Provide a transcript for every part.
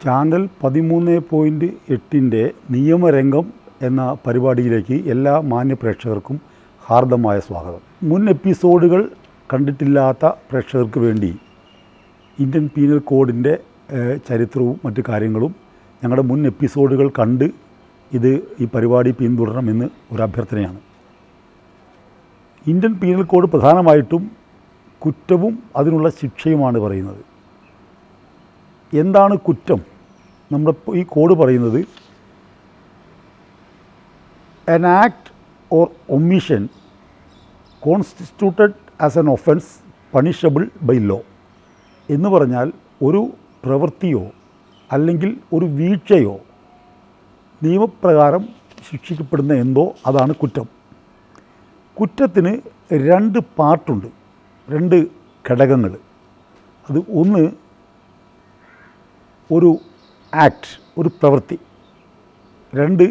Channel 13.8 നിയമരംഗം എന്ന പരിപാടിയിലേക്ക് എല്ലാ മാന്യപ്രേക്ഷകർക്കും ഹാർദമായ സ്വാഗതം. മുൻ എപ്പിസോഡുകൾ കണ്ടിട്ടില്ലാത്ത പ്രേക്ഷകർക്ക് വേണ്ടി ഇന്ത്യൻ പീനൽ കോഡിൻ്റെ ചരിത്രവും മറ്റു കാര്യങ്ങളും ഞങ്ങളുടെ മുൻ എപ്പിസോഡുകൾ കണ്ട് ഈ പരിപാടി പിന്തുടരണമെന്ന് ഒരു അഭ്യർത്ഥനയാണ്. ഇന്ത്യൻ പീനൽ കോഡ് പ്രധാനമായിട്ടും കുറ്റവും അതിനുള്ള ശിക്ഷയുമാണ് പറയുന്നത്. എന്താണ് കുറ്റം? നമ്മുടെ ഈ കോഡ് പറയുന്നത് an act or omission constituted as an offence punishable by law എന്ന് പറഞ്ഞാൽ ഒരു പ്രവൃത്തിയോ അല്ലെങ്കിൽ ഒരു വീഴ്ചയോ നിയമപ്രകാരം ശിക്ഷിക്കപ്പെടുന്ന എന്തോ അതാണ് കുറ്റം. കുറ്റത്തിന് രണ്ട് പാർട്ടുണ്ട്, രണ്ട് ഘടകങ്ങൾ. അത് ഒന്ന് ഒരു ആക്ട്, ഒരു പ്രവൃത്തി. രണ്ട്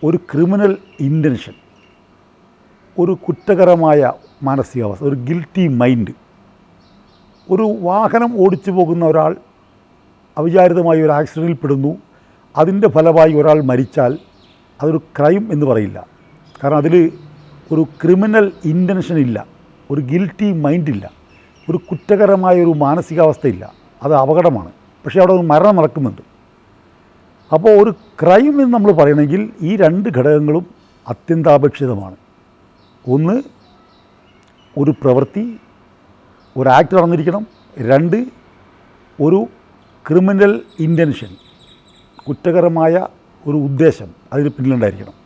ഒരു ക്രിമിനൽ ഇൻറ്റൻഷൻ, ഒരു കുറ്റകരമായ മാനസികാവസ്ഥ, ഒരു ഗിൽറ്റി മൈൻഡ്. ഒരു വാഹനം ഓടിച്ചു പോകുന്ന ഒരാൾ അവിചാരിതമായി ഒരു ആക്സിഡൻറ്റിൽ പെടുന്നു, അതിൻ്റെ ഫലമായി ഒരാൾ മരിച്ചാൽ അതൊരു ക്രൈം എന്ന് പറയില്ല. കാരണം അതിൽ ഒരു ക്രിമിനൽ ഇൻറ്റൻഷൻ ഇല്ല, ഒരു ഗിൽറ്റി മൈൻഡില്ല, ഒരു കുറ്റകരമായ ഒരു മാനസികാവസ്ഥയില്ല. അത് അപകടമാണ്. പക്ഷേ അവിടെ ഒരു മരണം നടക്കുന്നുണ്ട്. അപ്പോൾ ഒരു ക്രൈം എന്ന് നമ്മൾ പറയണമെങ്കിൽ ഈ രണ്ട് ഘടകങ്ങളും അത്യന്താപേക്ഷിതമാണ്. ഒന്ന്, ഒരു പ്രവൃത്തി, ഒരു ആക്ട് നടന്നിരിക്കണം. രണ്ട്, ഒരു ക്രിമിനൽ ഇൻറ്റൻഷൻ, കുറ്റകരമായ ഒരു ഉദ്ദേശം അതിന് പിന്നിലുണ്ടായിരിക്കണം.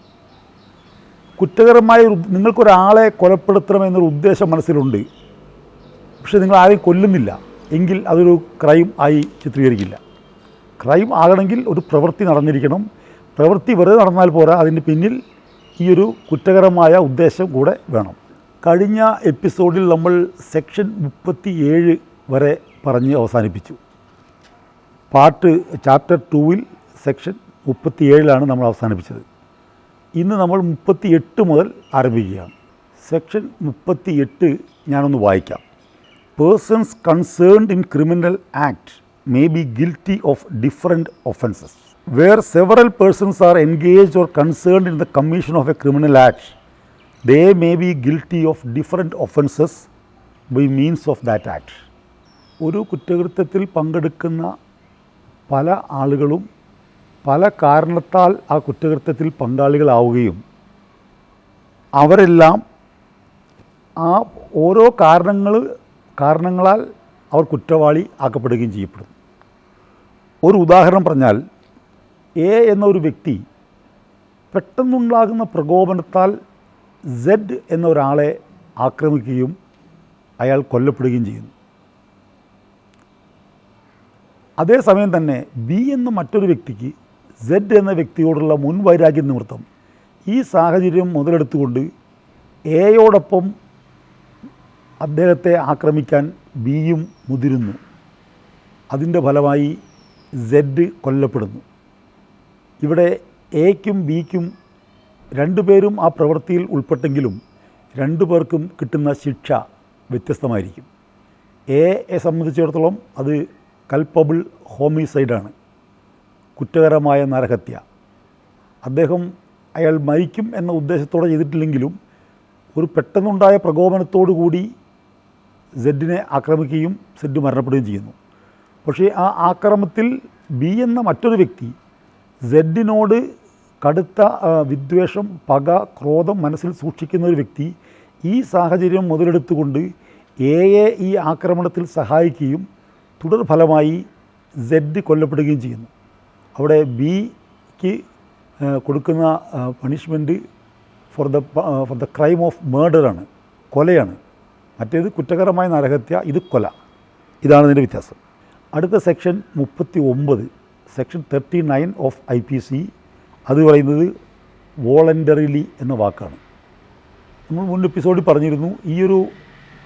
കുറ്റകരമായ നിങ്ങൾക്കൊരാളെ കൊലപ്പെടുത്തണമെന്നൊരു ഉദ്ദേശം മനസ്സിലുണ്ട്, പക്ഷേ നിങ്ങൾ ആരെയും കൊല്ലുന്നില്ല എങ്കിൽ അതൊരു ക്രൈം ആയി ചിത്രീകരിക്കില്ല. ക്രൈം ആകണമെങ്കിൽ ഒരു പ്രവൃത്തി നടന്നിരിക്കണം. പ്രവൃത്തി വെറുതെ നടന്നാൽ പോരാ, അതിന് പിന്നിൽ ഈ ഒരു കുറ്റകരമായ ഉദ്ദേശം കൂടെ വേണം. കഴിഞ്ഞ എപ്പിസോഡിൽ നമ്മൾ സെക്ഷൻ 37 വരെ പറഞ്ഞ് അവസാനിപ്പിച്ചു. ചാപ്റ്റർ 2 സെക്ഷൻ 37 നമ്മൾ അവസാനിപ്പിച്ചത്. ഇന്ന് നമ്മൾ 38 മുതൽ ആരംഭിക്കുകയാണ്. സെക്ഷൻ 38 ഞാനൊന്ന് വായിക്കാം. Persons concerned in criminal act may be guilty of different offences. Where several persons are engaged or concerned in the commission of a criminal act, they may be guilty of different offences by means of that act. ഒരു കുറ്റകൃത്യത്തിൽ പങ്കെടുക്കുന്ന പല ആളുകളും പല കാരണത്താൽ ആ കുറ്റകൃത്യത്തിൽ പങ്കാളികളാവുകയും അവരെല്ലാം ആ ഓരോ കാരണങ്ങളാൽ അവർ കുറ്റവാളി ആക്കപ്പെടുകയും ചെയ്യപ്പെടും. ഒരു ഉദാഹരണം പറഞ്ഞാൽ, എ എന്ന ഒരു വ്യക്തി പെട്ടെന്നുണ്ടാകുന്ന പ്രകോപനത്താൽ സെഡ് എന്ന ഒരാളെ ആക്രമിക്കുകയും അയാൾ കൊല്ലപ്പെടുകയും ചെയ്യുന്നു. അതേസമയം തന്നെ ബി എന്ന മറ്റൊരു വ്യക്തിക്ക് സെഡ് എന്ന വ്യക്തിയോടുള്ള മുൻവൈരാഗ്യ നിമിത്തം ഈ സാഹചര്യം മുതലെടുത്തുകൊണ്ട് എയോടൊപ്പം അദ്ദേഹത്തെ ആക്രമിക്കാൻ ബിയും മുതിരുന്നു. അതിൻ്റെ ഫലമായി സെഡ് കൊല്ലപ്പെടുന്നു. ഇവിടെ എയ്ക്കും ബിക്കും രണ്ടുപേരും ആ പ്രവൃത്തിയിൽ ഉൾപ്പെട്ടെങ്കിലും രണ്ടുപേർക്കും കിട്ടുന്ന ശിക്ഷ വ്യത്യസ്തമായിരിക്കും. എയെ സംബന്ധിച്ചിടത്തോളം അത് കൾപ്പബിൾ ഹോമിസൈഡാണ്, കുറ്റകരമായ നരഹത്യ. അയാൾ മരിക്കും എന്ന ഉദ്ദേശത്തോടെ ചെയ്തിട്ടില്ലെങ്കിലും ഒരു പെട്ടെന്നുണ്ടായ പ്രകോപനത്തോടു കൂടി സെഡിനെ ആക്രമിക്കുകയും സെഡ് മരണപ്പെടുകയും ചെയ്യുന്നു. പക്ഷേ ആ ആക്രമത്തിൽ ബി എന്ന മറ്റൊരു വ്യക്തി സെഡിനോട് കടുത്ത വിദ്വേഷം, പക, ക്രോധം മനസ്സിൽ സൂക്ഷിക്കുന്ന ഒരു വ്യക്തി ഈ സാഹചര്യം മുതലെടുത്തുകൊണ്ട് എയെ ഈ ആക്രമണത്തിൽ സഹായിക്കുകയും തുടർ ഫലമായി സെഡ് കൊല്ലപ്പെടുകയും ചെയ്യുന്നു. അവിടെ ബിക്ക് കൊടുക്കുന്ന punishment for the crime of മേർഡറാണ്, കൊലയാണ്. മറ്റേത് കുറ്റകരമായ നരഹത്യ, ഇത് കൊല. ഇതാണ് ഇതിൻ്റെ വ്യത്യാസം. അടുത്ത സെക്ഷൻ 39, സെക്ഷൻ 39 ഓഫ് IPC. അത് പറയുന്നത് വോളണ്ടറിലി എന്ന വാക്കാണ്. നമ്മൾ മുൻ എപ്പിസോഡിൽ പറഞ്ഞിരുന്നു, ഈയൊരു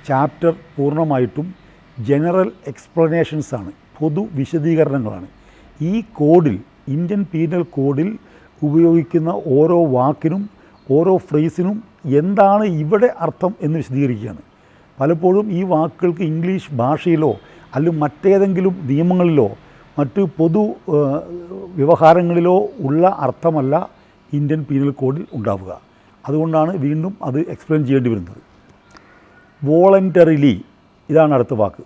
ചാപ്റ്റർ പൂർണ്ണമായിട്ടും ജനറൽ എക്സ്പ്ലനേഷൻസാണ്, പൊതു വിശദീകരണങ്ങളാണ്. ഈ കോഡിൽ, ഇന്ത്യൻ പീനൽ കോഡിൽ ഉപയോഗിക്കുന്ന ഓരോ വാക്കിനും ഓരോ ഫ്രേസിനും എന്താണ് ഇവിടെ അർത്ഥം എന്ന് വിശദീകരിക്കുകയാണ്. പലപ്പോഴും ഈ വാക്കുകൾക്ക് ഇംഗ്ലീഷ് ഭാഷയിലോ അല്ലെങ്കിൽ മറ്റേതെങ്കിലും നിയമങ്ങളിലോ മറ്റ് പൊതു വ്യവഹാരങ്ങളിലോ ഉള്ള അർത്ഥമല്ല ഇന്ത്യൻ പീനൽ കോഡിൽ ഉണ്ടാവുക. അതുകൊണ്ടാണ് വീണ്ടും അത് എക്സ്പ്ലെയിൻ ചെയ്യേണ്ടി വരുന്നത്. വോളണ്ടറിലി, ഇതാണ് അടുത്ത വാക്ക്.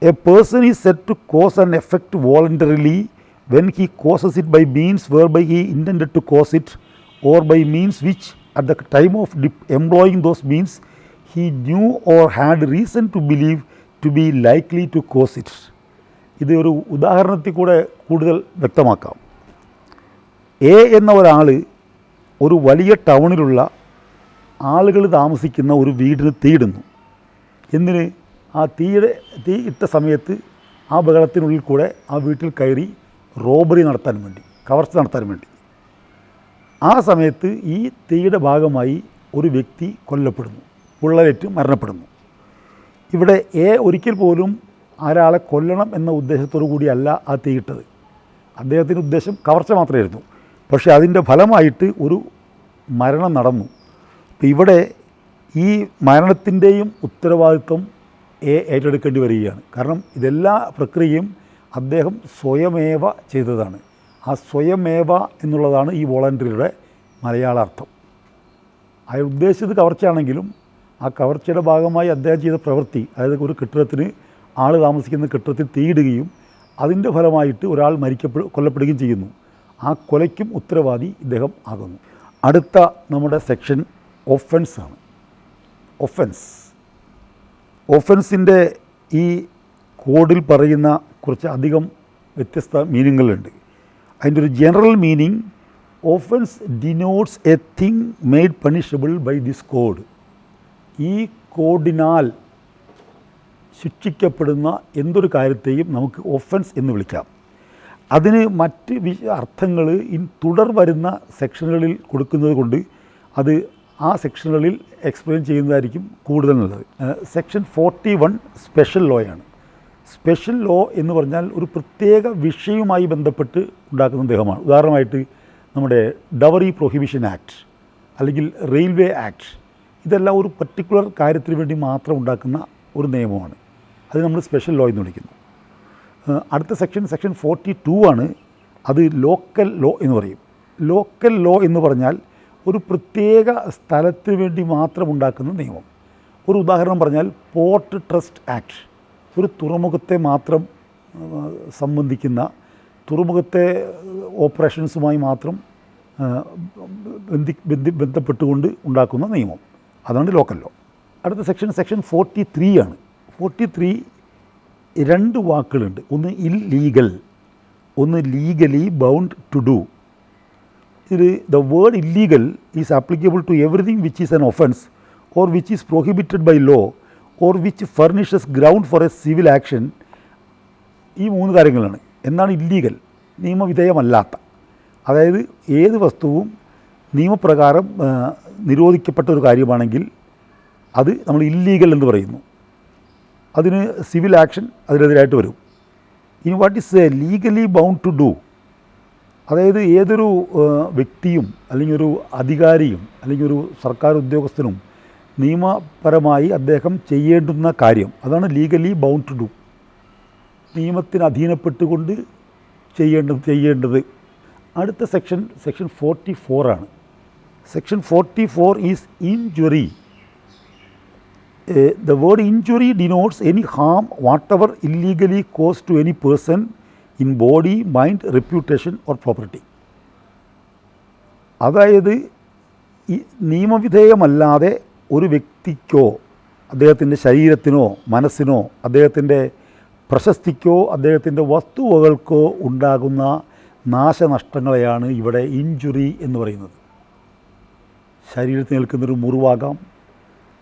A person is set to cause an effect voluntarily when he causes it by means whereby he intended to cause it, or by means which at the time of employing those means he knew or had reason to believe to be likely to cause it. ഇത് ഒരു ഉദാഹരണത്തിൽ കൂടെ കൂടുതൽ വ്യക്തമാക്കാം. A എന്ന ഒരാൾ ഒരു വലിയ ടൗണിലുള്ള ആളുകൾ താമസിക്കുന്ന ഒരു വീടിന് തീയിടുന്നു. എന്തിന്? ആ തീ ഇട്ട സമയത്ത് ആ ബഹളത്തിനുള്ളിൽ കൂടെ ആ വീട്ടിൽ കയറി റോബറി നടത്താൻ വേണ്ടി, കവർച്ച നടത്താൻ വേണ്ടി. ആ സമയത്ത് ഈ തീയുടെ ഭാഗമായി ഒരു വ്യക്തി കൊല്ലപ്പെടുന്നു, പൊള്ളലേറ്റ് മരണപ്പെടുന്നു. ഇവിടെ എ ഒരിക്കൽ പോലും ഒരാളെ കൊല്ലണം എന്ന ഉദ്ദേശത്തോടു കൂടിയല്ല ആ തീയിട്ടത്. അദ്ദേഹത്തിൻ്റെ ഉദ്ദേശം കവർച്ച മാത്രമായിരുന്നു. പക്ഷേ അതിൻ്റെ ഫലമായിട്ട് ഒരു മരണം നടന്നു. അപ്പോൾ ഇവിടെ ഈ മരണത്തിൻ്റെയും ഉത്തരവാദിത്വം എ ഏറ്റെടുക്കേണ്ടി വരികയാണ്. കാരണം ഇതെല്ലാ പ്രക്രിയയും അദ്ദേഹം സ്വയമേവ ചെയ്തതാണ്. ആ സ്വയമേവ എന്നുള്ളതാണ് ഈ വോളണ്ടറിയുടെ മലയാള അർത്ഥം. അയാൾ ഉദ്ദേശിച്ചത് കവർച്ചയാണെങ്കിലും ആ കവർച്ചയുടെ ഭാഗമായി അദ്ദേഹം ചെയ്ത പ്രവൃത്തി, അതായത് ഒരു കെട്ടിടത്തിന്, ആൾ താമസിക്കുന്ന കെട്ടിടത്തിൽ തീയിടുകയും അതിൻ്റെ ഫലമായിട്ട് ഒരാൾ കൊല്ലപ്പെടുകയും ചെയ്യുന്നു. ആ കൊലയ്ക്കും ഉത്തരവാദി ഇദ്ദേഹം ആകുന്നു. അടുത്ത നമ്മുടെ സെക്ഷൻ ഒഫൻസ് ആണ്. ഒഫൻസിൻ്റെ ഈ കോഡിൽ പറയുന്ന കുറച്ച് അധികം വ്യത്യസ്ത മീനിങ്ങുകളുണ്ട്. അതിൻ്റെ ഒരു general meaning, offence denotes a thing made punishable by this code. ഈ കോഡിനാൽ ശിക്ഷിക്കപ്പെടുന്ന എന്തൊരു കാര്യത്തെയും നമുക്ക് ഒഫൻസ് എന്ന് വിളിക്കാം. അതിന് മറ്റ് അർത്ഥങ്ങൾ തുടർ വരുന്ന സെക്ഷനുകളിൽ കൊടുക്കുന്നത് കൊണ്ട് അത് ആ സെക്ഷനുകളിൽ എക്സ്പ്ലെയിൻ ചെയ്യുന്നതായിരിക്കും കൂടുതൽ നല്ലത്. സെക്ഷൻ 41 സ്പെഷ്യൽ ലോയാണ്. സ്പെഷ്യൽ ലോ എന്ന് പറഞ്ഞാൽ ഒരു പ്രത്യേക വിഷയവുമായി ബന്ധപ്പെട്ട് ഉണ്ടാക്കുന്ന നിയമമാണ്. ഉദാഹരണമായിട്ട് നമ്മുടെ ഡവറി പ്രൊഹിബിഷൻ ആക്ട് അല്ലെങ്കിൽ റെയിൽവേ ആക്ട്, ഇതെല്ലാം ഒരു പർട്ടിക്കുലർ കാര്യത്തിന് വേണ്ടി മാത്രം ഉണ്ടാക്കുന്ന ഒരു നിയമമാണ്. അത് നമ്മൾ സ്പെഷ്യൽ ലോ എന്ന് വിളിക്കുന്നു. അടുത്ത സെക്ഷൻ 42 ആണ്. അത് ലോക്കൽ ലോ എന്ന് പറയും. ലോക്കൽ ലോ എന്ന് പറഞ്ഞാൽ ഒരു പ്രത്യേക സ്ഥലത്തിന് വേണ്ടി മാത്രം ഉണ്ടാക്കുന്ന നിയമം. ഒരു ഉദാഹരണം പറഞ്ഞാൽ പോർട്ട് ട്രസ്റ്റ് ആക്ട്, ഒരു തുറമുഖത്തെ മാത്രം സംബന്ധിക്കുന്ന, തുറമുഖത്തെ ഓപ്പറേഷൻസുമായി മാത്രം ബന്ധപ്പെട്ടുകൊണ്ട് ഉണ്ടാക്കുന്ന നിയമം, അതാണ് ലോക്കൽ ലോ. അടുത്ത സെക്ഷൻ 43 ആണ്. 43 രണ്ട് വാക്കുകളുണ്ട്. ഒന്ന് ഇല്ലീഗൽ, ഒന്ന് ലീഗലി ബൗണ്ട് ടു ഡു. ഇത് the word illegal is applicable to everything which is an offence or which is prohibited by law or which furnishes ground for a civil action. ഈ മൂന്ന് കാര്യങ്ങളാണ്. എന്താണ് illegal? നിയമവിധേയമല്ലാത്ത. അതായത് ഏത് വസ്തുവും നിയമപ്രകാരം നിരോധിക്കപ്പെട്ട ഒരു കാര്യമാണെങ്കിൽ അത് നമ്മൾ ഇല്ലീഗൽ എന്ന് പറയുന്നു. അതിന് സിവിൽ ആക്ഷൻ അതിനെതിരായിട്ട് വരും. ഇനി what is legally bound to do? അതായത് ഏതൊരു വ്യക്തിയും അല്ലെങ്കിൽ ഒരു അധികാരിയും അല്ലെങ്കിൽ ഒരു സർക്കാർ ഉദ്യോഗസ്ഥനും നിയമപരമായി അദ്ദേഹം ചെയ്യേണ്ടുന്ന കാര്യം, അതാണ് ലീഗലി ബൗണ്ട് ടു ഡു. നിയമത്തിന് അധീനപ്പെട്ടുകൊണ്ട് ചെയ്യേണ്ടത്. അടുത്ത സെക്ഷൻ 44 ആണ്. Section 44 is injury. The word injury denotes any harm whatever illegally caused to any person in body, mind, reputation or property. അതായത് ഈ നിയമവിധേയമല്ലാതെ ഒരു വ്യക്തിക്കോ അദ്ദേഹത്തിൻ്റെ ശരീരത്തിനോ മനസ്സിനോ അദ്ദേഹത്തിൻ്റെ പ്രശസ്തിക്കോ അദ്ദേഹത്തിൻ്റെ വസ്തുവകൾക്കോ ഉണ്ടാകുന്ന നാശനഷ്ടങ്ങളെയാണ് ഇവിടെ ഇൻജുറി എന്ന് പറയുന്നത്. ശരീരത്തിൽ നിൽക്കുന്നൊരു മുറിവാകാം,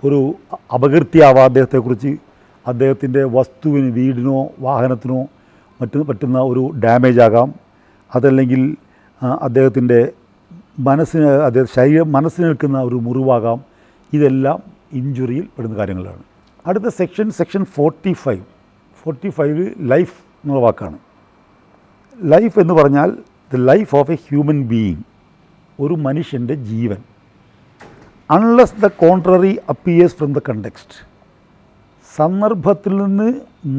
ഒരു അപകീർത്തിയാവാം അദ്ദേഹത്തെക്കുറിച്ച്, അദ്ദേഹത്തിൻ്റെ വസ്തുവിന്, വീടിനോ വാഹനത്തിനോ പറ്റുന്ന ഒരു ഡാമേജ് ആകാം, അതല്ലെങ്കിൽ അദ്ദേഹത്തിൻ്റെ മനസ്സിന് നിൽക്കുന്ന ഒരു മുറിവാകാം. ഇതെല്ലാം ഇഞ്ചുറിയിൽ പെടുന്ന കാര്യങ്ങളാണ്. അടുത്ത സെക്ഷൻ 45 ലൈഫ് എന്നുള്ള വാക്കാണ്. ലൈഫ് എന്ന് പറഞ്ഞാൽ the life of a human being, ഒരു മനുഷ്യൻ്റെ ജീവൻ. Unless the contrary appears from the context, സന്ദർഭത്തിൽ നിന്ന്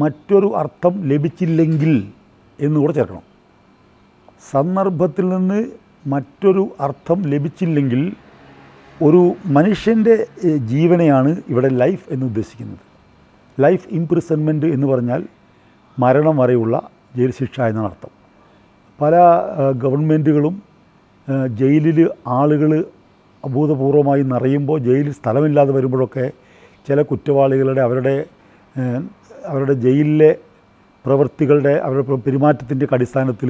മറ്റൊരു അർത്ഥം ലഭിച്ചില്ലെങ്കിൽ എന്നുകൂടെ ചേർക്കണം. സന്ദർഭത്തിൽ നിന്ന് മറ്റൊരു അർത്ഥം ലഭിച്ചില്ലെങ്കിൽ ഒരു മനുഷ്യൻ്റെ ജീവനെയാണ് ഇവിടെ ലൈഫ് എന്ന് ഉദ്ദേശിക്കുന്നത്. ലൈഫ് ഇംപ്രിസൺമെൻറ്റ് എന്ന് പറഞ്ഞാൽ മരണം വരെയുള്ള ജയിൽ ശിക്ഷ എന്നാണ് അർത്ഥം. പല ഗവൺമെൻറ്റുകളും ജയിലിൽ ആളുകൾ അഭൂതപൂർവമായി നിറയുമ്പോൾ ജയിലിൽ സ്ഥലമില്ലാതെ വരുമ്പോഴൊക്കെ ചില കുറ്റവാളികളുടെ അവരുടെ ജയിലിലെ പ്രവൃത്തികളുടെ അവരുടെ പെരുമാറ്റത്തിൻ്റെ അടിസ്ഥാനത്തിൽ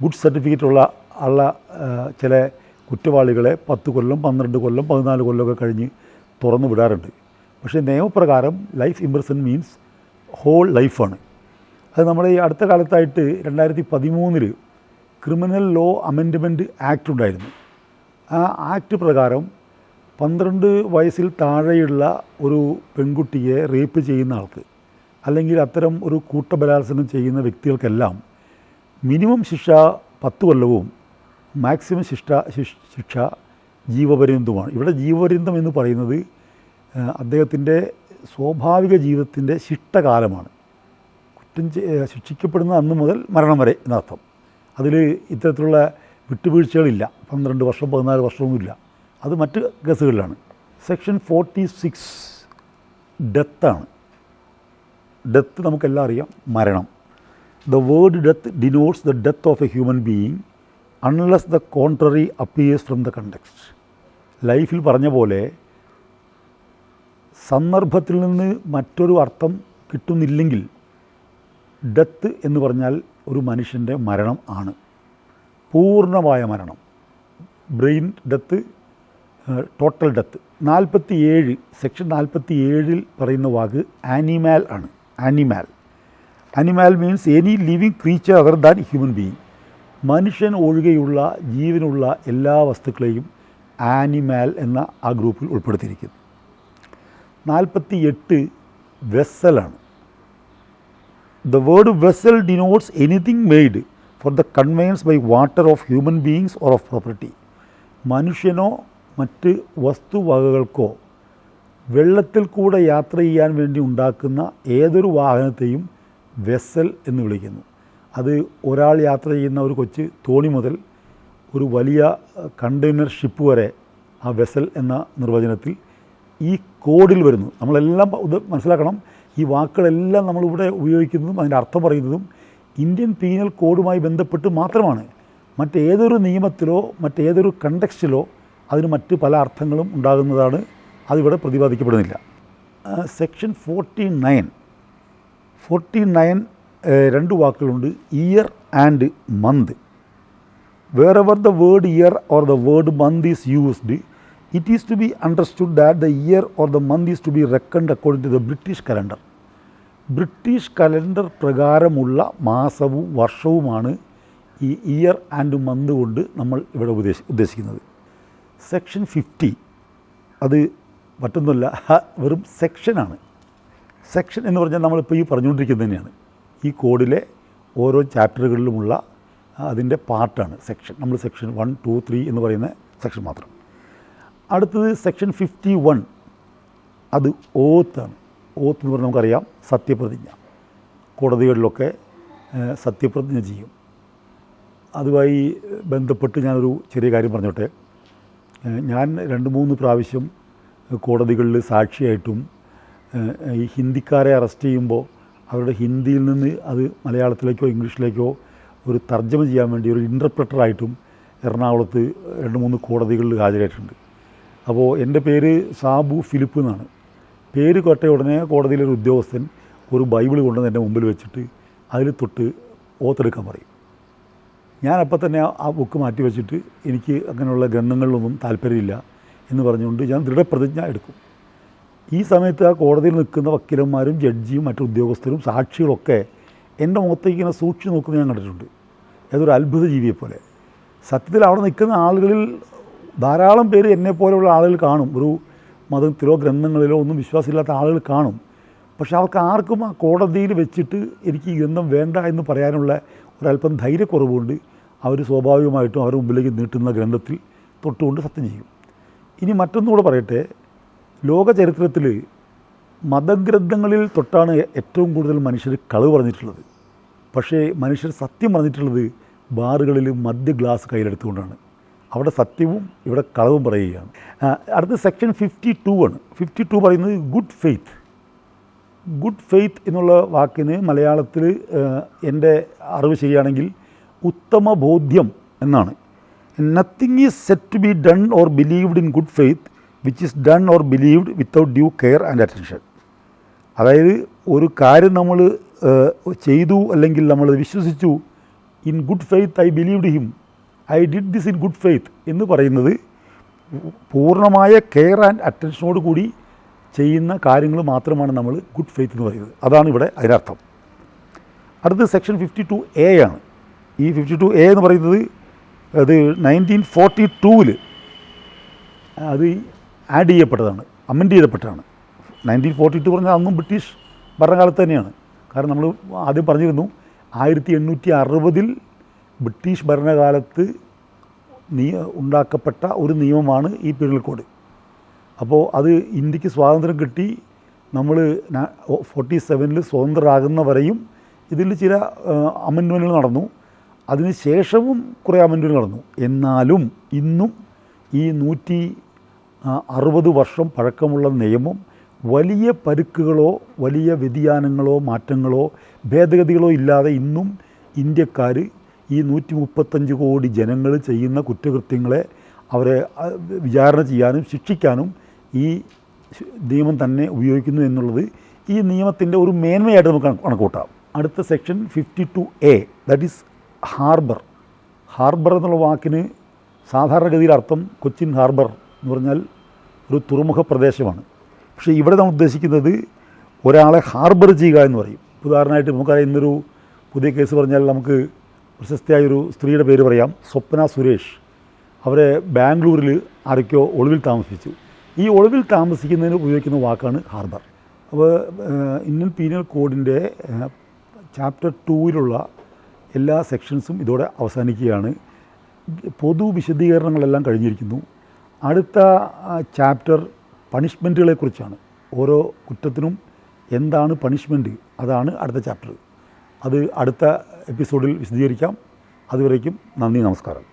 ഗുഡ് സർട്ടിഫിക്കറ്റ് ഉള്ള ചില കുറ്റവാളികളെ 10 കൊല്ലം 12 കൊല്ലം 14 കൊല്ലമൊക്കെ കഴിഞ്ഞ് തുറന്നു വിടാറുണ്ട്. പക്ഷേ നിയമപ്രകാരം ലൈഫ് ഇംപ്രിസൺ മീൻസ് ഹോൾ ലൈഫാണ്. അത് നമ്മുടെ ഈ അടുത്ത കാലത്തായിട്ട് 2013 ക്രിമിനൽ ലോ അമെൻഡ്മെൻറ്റ് ആക്ട് ഉണ്ടായിരുന്നു. ആ ആക്ട് പ്രകാരം 12 വയസ്സിൽ താഴെയുള്ള ഒരു പെൺകുട്ടിയെ റേപ്പ് ചെയ്യുന്ന ആൾക്ക് അല്ലെങ്കിൽ അത്തരം ഒരു കൂട്ടബലാത്സംഗം ചെയ്യുന്ന വ്യക്തികൾക്കെല്ലാം മിനിമം ശിക്ഷ 10 കൊല്ലവും മാക്സിമം ശിക്ഷ ജീവപര്യന്തവുമാണ്. ഇവിടെ ജീവപര്യന്തം എന്ന് പറയുന്നത് അദ്ദേഹത്തിൻ്റെ സ്വാഭാവിക ജീവിതത്തിൻ്റെ ശിഷ്ടകാലമാണ്. കുറ്റം ശിക്ഷിക്കപ്പെടുന്ന അന്ന് മുതൽ മരണം വരെ എന്നർത്ഥം. അതിൽ ഇത്തരത്തിലുള്ള വിട്ടുവീഴ്ചകളില്ല. 12 വർഷം 14 വർഷമൊന്നുമില്ല. അത് മറ്റ് കേസുകളിലാണ്. സെക്ഷൻ 46 ഡെത്താണ്. ഡെത്ത് നമുക്കെല്ലാം അറിയാം, മരണം. The word death denotes the death of a human being unless the contrary appears from the context. ലൈഫിൽ പറഞ്ഞ പോലെ സന്ദർഭത്തിൽ നിന്ന് മറ്റൊരു അർത്ഥം കിട്ടുന്നില്ലെങ്കിൽ ഡെത്ത് എന്ന് പറഞ്ഞാൽ ഒരു മനുഷ്യൻ്റെ മരണം ആണ്, പൂർണ്ണമായ മരണം. Brain death, total death. 47 section 47 പറയുന്ന വാക്ക് ആനിമാൽ ആണ്. Animal means any living creature other than human being. മനുഷ്യൻ ഒഴികെയുള്ള ജീവനുള്ള എല്ലാ വസ്തുക്കളെയും ആനിമാൽ എന്ന ആ ഗ്രൂപ്പിൽ ഉൾപ്പെടുത്തിയിരിക്കുന്നു. 48 വെസലാണ്. The word vessel denotes anything made for the conveyance by water of human beings or of property. മനുഷ്യനോ മറ്റ് വസ്തുവകകൾക്കോ വെള്ളത്തിൽ കൂടെ യാത്ര ചെയ്യാൻ വേണ്ടി ഉണ്ടാക്കുന്ന ഏതൊരു വാഹനത്തെയും വെസൽ എന്ന് വിളിക്കുന്നു. അത് ഒരാൾ യാത്ര ചെയ്യുന്ന ഒരു കൊച്ചു തോണി മുതൽ ഒരു വലിയ കണ്ടെയ്നർ ഷിപ്പ് വരെ ആ വെസൽ എന്ന നിർവചനത്തിൽ ഈ കോഡിൽ വരുന്നു. നമ്മളെല്ലാം മനസ്സിലാക്കണം, ഈ വാക്കുകളെല്ലാം നമ്മളിവിടെ ഉപയോഗിക്കുന്നതും അതിൻ്റെ അർത്ഥം പറയുന്നതും ഇന്ത്യൻ പീനൽ കോഡുമായി ബന്ധപ്പെട്ട് മാത്രമാണ്. മറ്റേതൊരു നിയമത്തിലോ മറ്റേതൊരു കണ്ടക്സ്റ്റിലോ അതിന് മറ്റ് പല അർത്ഥങ്ങളും ഉണ്ടാകുന്നതാണ്. അതിവിടെ പ്രതിപാദിക്കപ്പെടുന്നില്ല. സെക്ഷൻ 49 2 വാക്കുകളുണ്ട്, year and month. Wherever the word year or the word month is used, it is to be understood that the year or the month is to be reckoned according to the British calendar. British calendar പ്രകാരമുള്ള മാസവും വർഷവുമാണ് ഈ year and month കൊണ്ട് നമ്മൾ ഇവിടെ ഉദ്ദേശിക്കുന്നത്. Section 50 അത് മറ്റൊന്നുമല്ല, വെറും സെക്ഷനാണ്. സെക്ഷൻ എന്ന് പറഞ്ഞാൽ നമ്മളിപ്പോൾ ഈ പറഞ്ഞുകൊണ്ടിരിക്കുന്നത് തന്നെയാണ്. ഈ കോഡിലെ ഓരോ ചാപ്റ്ററുകളിലുമുള്ള അതിൻ്റെ പാർട്ടാണ് സെക്ഷൻ. നമ്മൾ സെക്ഷൻ 1, 2, 3 എന്ന് പറയുന്ന സെക്ഷൻ മാത്രം. അടുത്തത് സെക്ഷൻ 51, അത് ഓത്താണ്. ഓത്ത് എന്ന് പറഞ്ഞാൽ നമുക്കറിയാം സത്യപ്രതിജ്ഞ. കോടതികളിലൊക്കെ സത്യപ്രതിജ്ഞ ചെയ്യും. അതുമായി ബന്ധപ്പെട്ട് ഞാനൊരു ചെറിയ കാര്യം പറഞ്ഞോട്ടെ. ഞാൻ 2-3 പ്രാവശ്യം കോടതികളിൽ സാക്ഷിയായിട്ടും ഈ ഹിന്ദിക്കാരെ അറസ്റ്റ് ചെയ്യുമ്പോൾ അവരുടെ ഹിന്ദിയിൽ നിന്ന് അത് മലയാളത്തിലേക്കോ ഇംഗ്ലീഷിലേക്കോ ഒരു തർജ്ജമ ചെയ്യാൻ വേണ്ടി ഒരു ഇൻ്റർപ്രറ്ററായിട്ടും എറണാകുളത്ത് 2-3 കോടതികളിൽ ഹാജരായിട്ടുണ്ട്. അപ്പോൾ എൻ്റെ പേര് സാബു ഫിലിപ്പ് എന്നാണ്. പേര് കേട്ട ഉടനെ കോടതിയിലൊരു ഉദ്യോഗസ്ഥൻ ഒരു ബൈബിൾ കൊണ്ടുവന്ന് എൻ്റെ മുമ്പിൽ വെച്ചിട്ട് അതിൽ തൊട്ട് ഓത്തെടുക്കാൻ പറയും. ഞാനപ്പോൾ തന്നെ ആ ബുക്ക് മാറ്റി വെച്ചിട്ട് എനിക്ക് അങ്ങനെയുള്ള ഗ്രന്ഥങ്ങളിലൊന്നും താല്പര്യമില്ല എന്ന് പറഞ്ഞുകൊണ്ട് ഞാൻ ദൃഢപ്രതിജ്ഞ എടുക്കും. ഈ സമയത്ത് ആ കോടതിയിൽ നിൽക്കുന്ന വക്കീലന്മാരും ജഡ്ജിയും മറ്റു ഉദ്യോഗസ്ഥരും സാക്ഷികളൊക്കെ എൻ്റെ മുഖത്തേക്ക് ഇങ്ങനെ സൂക്ഷിച്ച് നോക്കുന്നത് ഞാൻ കണ്ടിട്ടുണ്ട്. ഏതൊരു അത്ഭുത ജീവിയെപ്പോലെ. സത്യത്തിൽ അവിടെ നിൽക്കുന്ന ആളുകളിൽ ധാരാളം പേര് എന്നെപ്പോലെയുള്ള ആളുകൾ കാണും. ഒരു മതത്തിലോ ഗ്രന്ഥങ്ങളിലോ ഒന്നും വിശ്വാസമില്ലാത്ത ആളുകൾ കാണും. പക്ഷെ അവർക്ക് ആർക്കും ആ കോടതിയിൽ വെച്ചിട്ട് എനിക്ക് ഈ ഗ്രന്ഥം വേണ്ട എന്ന് പറയാനുള്ള ഒരല്പം ധൈര്യക്കുറവുകൊണ്ട് അവർ സ്വാഭാവികമായിട്ടും അവരുടെ മുമ്പിലേക്ക് നീട്ടുന്ന ഗ്രന്ഥത്തിൽ തൊട്ടുകൊണ്ട് സത്യം ചെയ്യും. ഇനി മറ്റൊന്നുകൂടെ പറയട്ടെ, ലോക ചരിത്രത്തിൽ മതഗ്രന്ഥങ്ങളിൽ തൊട്ടാണ് ഏറ്റവും കൂടുതൽ മനുഷ്യർ കളവ് പറഞ്ഞിട്ടുള്ളത്. പക്ഷേ മനുഷ്യർ സത്യം പറഞ്ഞിട്ടുള്ളത് ബാറുകളിൽ മദ്യ ഗ്ലാസ് കയ്യിലെടുത്തുകൊണ്ടാണ്. അവിടെ സത്യവും ഇവിടെ കളവും പറയുകയാണ്. അടുത്ത സെക്ഷൻ 52 ആണ്. 52 പറയുന്നത് ഗുഡ് ഫെയ്ത്ത്. ഗുഡ് ഫെയ്ത്ത് എന്നുള്ള വാക്കിന് മലയാളത്തിൽ എൻ്റെ അറിവ് ശരിയാണെങ്കിൽ ഉത്തമ ബോധ്യം എന്നാണ്. Nothing is set to be done or believed in good faith which is done or believed without due care and attention. അതായത് ഒരു കാര്യം നമ്മൾ ചെയ്തു അല്ലെങ്കിൽ നമ്മൾ വിശ്വസിച്ചു, in good faith I believed him, I did this in good faith എന്ന് പറയുന്നത് പൂർണ്ണമായ കെയർ ആൻഡ് അറ്റൻഷനോട് കൂടി ചെയ്യുന്ന കാര്യങ്ങൾ മാത്രമാണ് നമ്മൾ ഗുഡ് ഫെയ്ത്ത് എന്ന് പറയുന്നത്. അതാണ് ഇവിടെ അതിനർത്ഥം. അടുത്ത് സെക്ഷൻ 52A ആണ്. ഈ 52A എന്ന് പറയുന്നത് അത് 1942 അത് ആഡ് ചെയ്യപ്പെട്ടതാണ്, അമെൻഡ് ചെയ്യപ്പെട്ടതാണ്. 1942 പറഞ്ഞാൽ അന്നും ബ്രിട്ടീഷ് ഭരണകാലത്ത് തന്നെയാണ്. കാരണം നമ്മൾ ആദ്യം പറഞ്ഞിരുന്നു 1860 ബ്രിട്ടീഷ് ഭരണകാലത്ത് ഉണ്ടാക്കപ്പെട്ട ഒരു നിയമമാണ് ഈ പീനൽ കോഡ്. അപ്പോൾ അത് ഇന്ത്യക്ക് സ്വാതന്ത്ര്യം കിട്ടി നമ്മൾ 47 സ്വതന്ത്രരാകുന്ന വരെയും ഇതിൽ ചില അമെൻഡ്മെൻറ്റുകൾ നടന്നു. അതിന് ശേഷവും കുറേ അമെൻഡ്മെൻറ്റുകൾ നടന്നു. എന്നാലും ഇന്നും ഈ 160 വർഷം പഴക്കമുള്ള നിയമം വലിയ പരുക്കുകളോ വലിയ വ്യതിയാനങ്ങളോ മാറ്റങ്ങളോ ഭേദഗതികളോ ഇല്ലാതെ ഇന്നും ഇന്ത്യക്കാർ ഈ 135 കോടി ജനങ്ങൾ ചെയ്യുന്ന കുറ്റകൃത്യങ്ങളെ അവരെ വിചാരണ ചെയ്യാനും ശിക്ഷിക്കാനും ഈ നിയമം തന്നെ ഉപയോഗിക്കുന്നു എന്നുള്ളത് ഈ നിയമത്തിൻ്റെ ഒരു മേന്മയായിട്ട് നമുക്ക് കണക്കൂട്ടാം. അടുത്ത section 52A, that is harbour. Harbour എന്നുള്ള വാക്കിന് സാധാരണഗതിയിൽ അർത്ഥം കൊച്ചിൻ ഹാർബർ എന്ന് പറഞ്ഞാൽ ഒരു തുറമുഖ പ്രദേശമാണ്. പക്ഷേ ഇവിടെ നമ്മൾ ഉദ്ദേശിക്കുന്നത് ഒരാളെ ഹാർബർ ചെയ്യുക എന്ന് പറയും. ഉദാഹരണമായിട്ട് നമുക്കറിയാം, ഇന്നൊരു പുതിയ കേസ് പറഞ്ഞാൽ നമുക്ക് പ്രശസ്തയായൊരു സ്ത്രീയുടെ പേര് പറയാം, സ്വപ്ന സുരേഷ്. അവരെ ബാംഗ്ലൂരിൽ ആരൊക്കെയോ ഒളിവിൽ താമസിപ്പിച്ചു. ഈ ഒളിവിൽ താമസിക്കുന്നതിന് ഉപയോഗിക്കുന്ന വാക്കാണ് ഹാർബർ. അപ്പോൾ ഇന്ത്യൻ പീനൽ കോഡിൻ്റെ ചാപ്റ്റർ 2 എല്ലാ സെക്ഷൻസും ഇതോടെ അവസാനിക്കുകയാണ്. പൊതു വിശദീകരണങ്ങളെല്ലാം കഴിഞ്ഞിരിക്കുന്നു. അടുത്ത ചാപ്റ്റർ പണിഷ്മെൻറ്റുകളെക്കുറിച്ചാണ്. ഓരോ കുറ്റത്തിനും എന്താണ് പണിഷ്മെൻറ്റ്, അതാണ് അടുത്ത ചാപ്റ്റർ. അത് അടുത്ത എപ്പിസോഡിൽ വിശദീകരിക്കാം. അതുവരേക്കും നന്ദി, നമസ്കാരം.